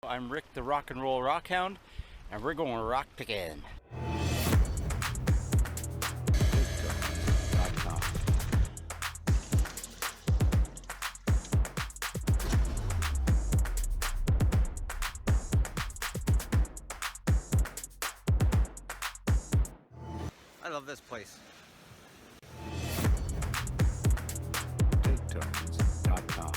I'm Rick the Rock and Roll Rockhound, and we're going rock picking. I love this place. TakeTones.com.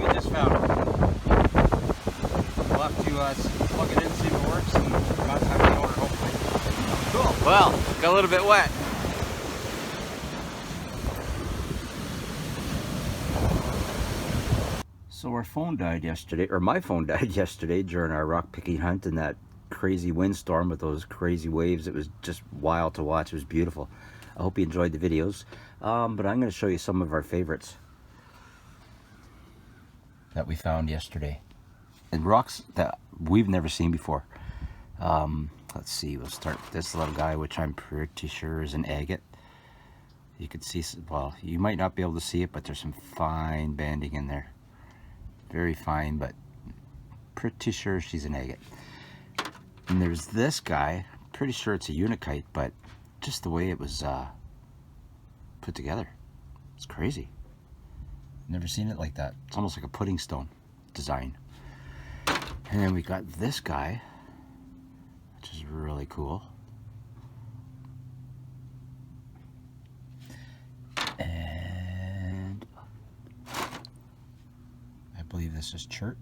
We just found it. We'll have to plug it in, see if it works, and about time we order, hopefully. Cool. Well, got a little bit wet. So our phone died yesterday, or my phone died yesterday during our rock picking hunt in that crazy windstorm with those crazy waves. It was just wild to watch. It was beautiful. I hope you enjoyed the videos. But I'm going to show you some of our favorites that we found yesterday. And rocks that we've never seen before. Let's see, we'll start with this little guy, which I'm pretty sure is an agate. You can see, well, you might not be able to see it, but there's some fine banding in there. Very fine, but pretty sure she's an agate. And there's this guy, pretty sure it's a unakite, but just the way it was put together, it's crazy. Never seen it like that. It's almost like a pudding stone design. And then we got this guy, which is really cool. And I believe this is chert.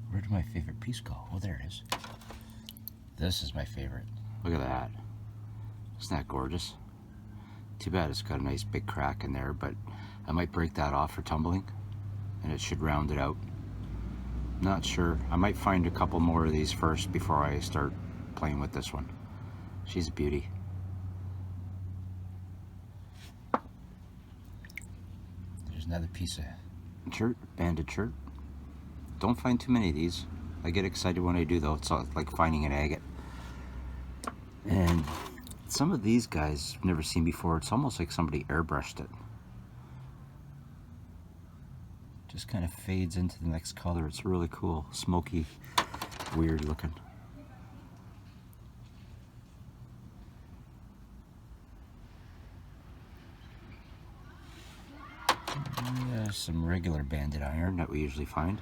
Where did my favorite piece go? Oh, there it is. This is my favorite. Look at that. Isn't that gorgeous? Too bad it's got a nice big crack in there, but I might break that off for tumbling, and it should round it out. Not sure. I might find a couple more of these first before I start playing with this one. She's a beauty. There's another piece of chert, banded chert. Don't find too many of these. I get excited when I do, though. It's like finding an agate. And some of these guys I've never seen before. It's almost like somebody airbrushed it. Just kind of fades into the next color. It's really cool. Smoky, weird looking. There's some regular banded iron that we usually find.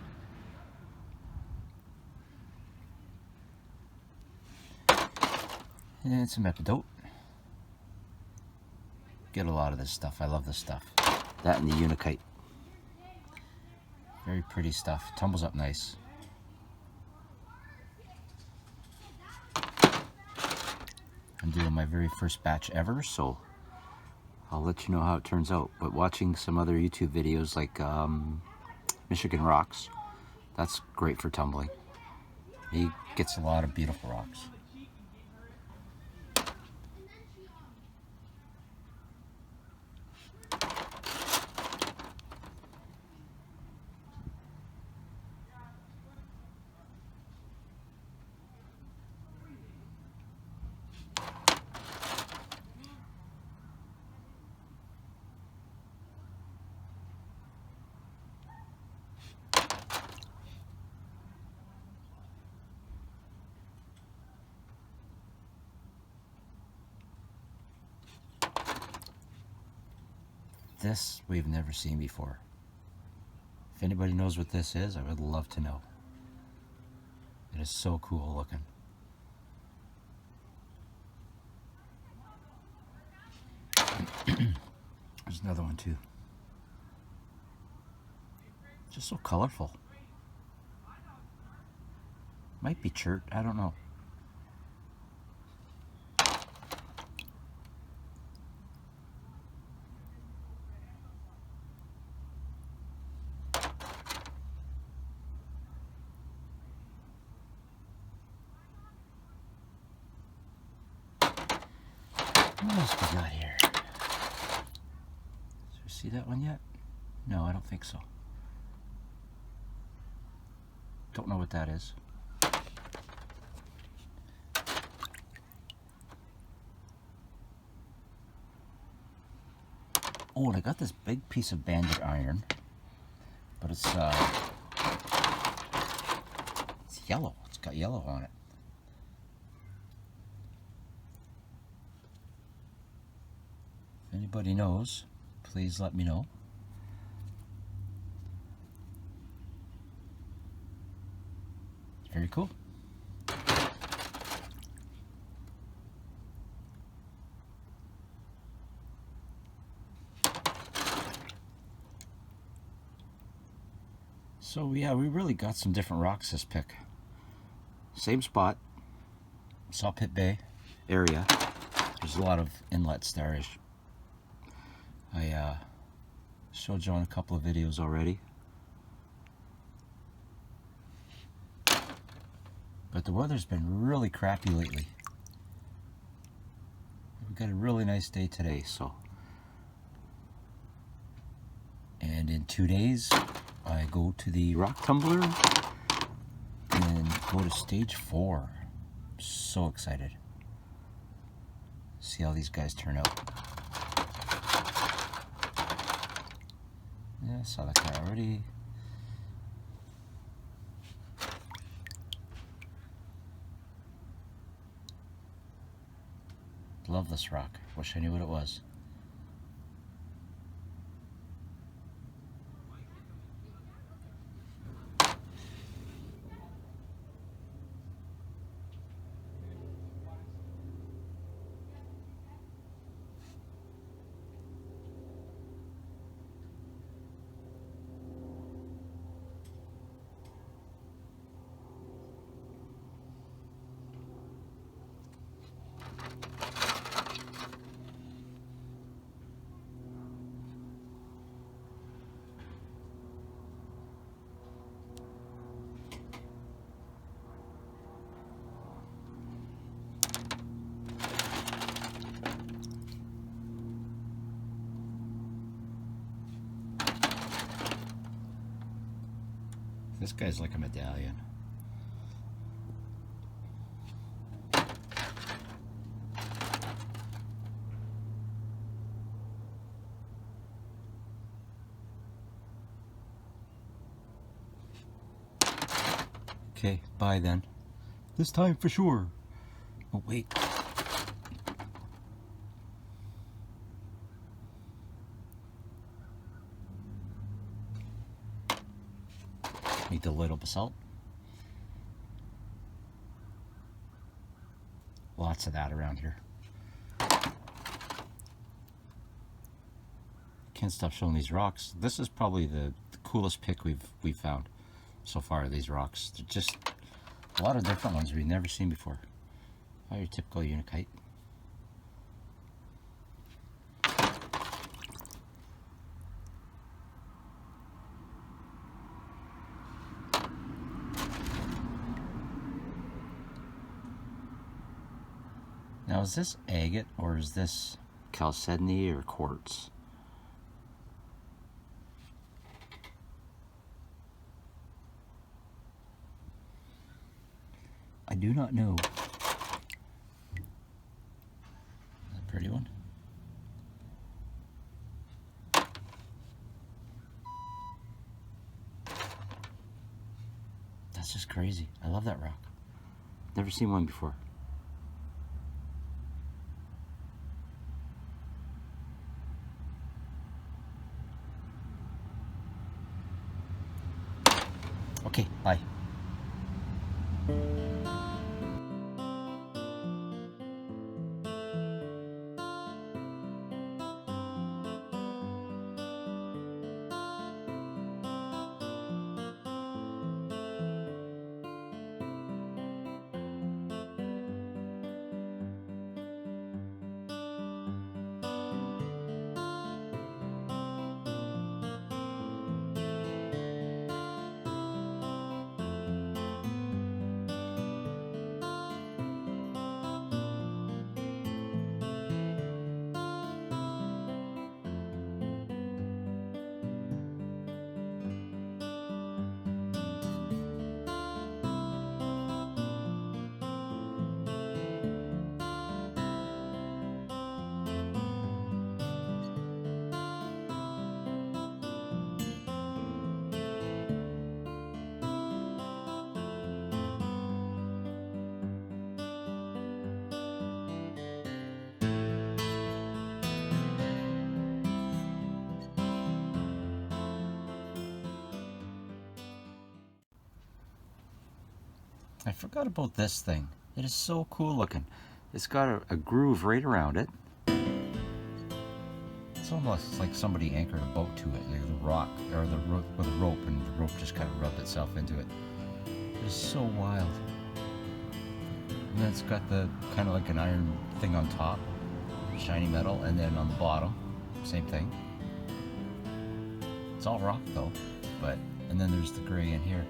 And some epidote. Get a lot of this stuff. I love this stuff. That and the unakite. Very pretty stuff. Tumbles up nice. I'm doing my very first batch ever, so I'll let you know how it turns out. But watching some other YouTube videos like Michigan Rocks, that's great for tumbling. He gets a lot of beautiful rocks. This we've never seen before. If anybody knows what this is, I would love to know. It is so cool looking. There's another one too. Just so colorful. Might be chert, I don't know. What else we got here? Did you see that one yet? No, I don't think so. Don't know what that is. Oh, and I got this big piece of banded iron, but it's yellow. It's got yellow on it. If anybody knows, please let me know. Very cool. So yeah, we really got some different rocks this pick. Same spot, Sawpit Bay area. There's a lot of inlets there. I showed you on a couple of videos already. But the weather's been really crappy lately. We've got a really nice day today, so. And in 2 days, I go to the rock tumbler and go to stage 4. I'm so excited. See how these guys turn out. Yeah, I saw that guy already. Love this rock. Wish I knew what it was. This guy's like a medallion. Okay, bye then. This time for sure. Oh, wait. Need the little basalt. Lots of that around here. Can't stop showing these rocks. This is probably the coolest pick we've found so far. These rocks, they're just a lot of different ones we've never seen before. Not your typical unakite. Now, is this agate or is this chalcedony or quartz? I do not know. A pretty one. That's just crazy. I love that rock. Never seen one before. Okay, bye. I forgot about this thing. It is so cool looking. It's got a groove right around it. It's almost like somebody anchored a boat to it, like the rock or the rope with a rope, and the rope just kind of rubbed itself into it. It is so wild. And then it's got the kind of like an iron thing on top, shiny metal, and then on the bottom, same thing. It's all rock though, and then there's the gray in here.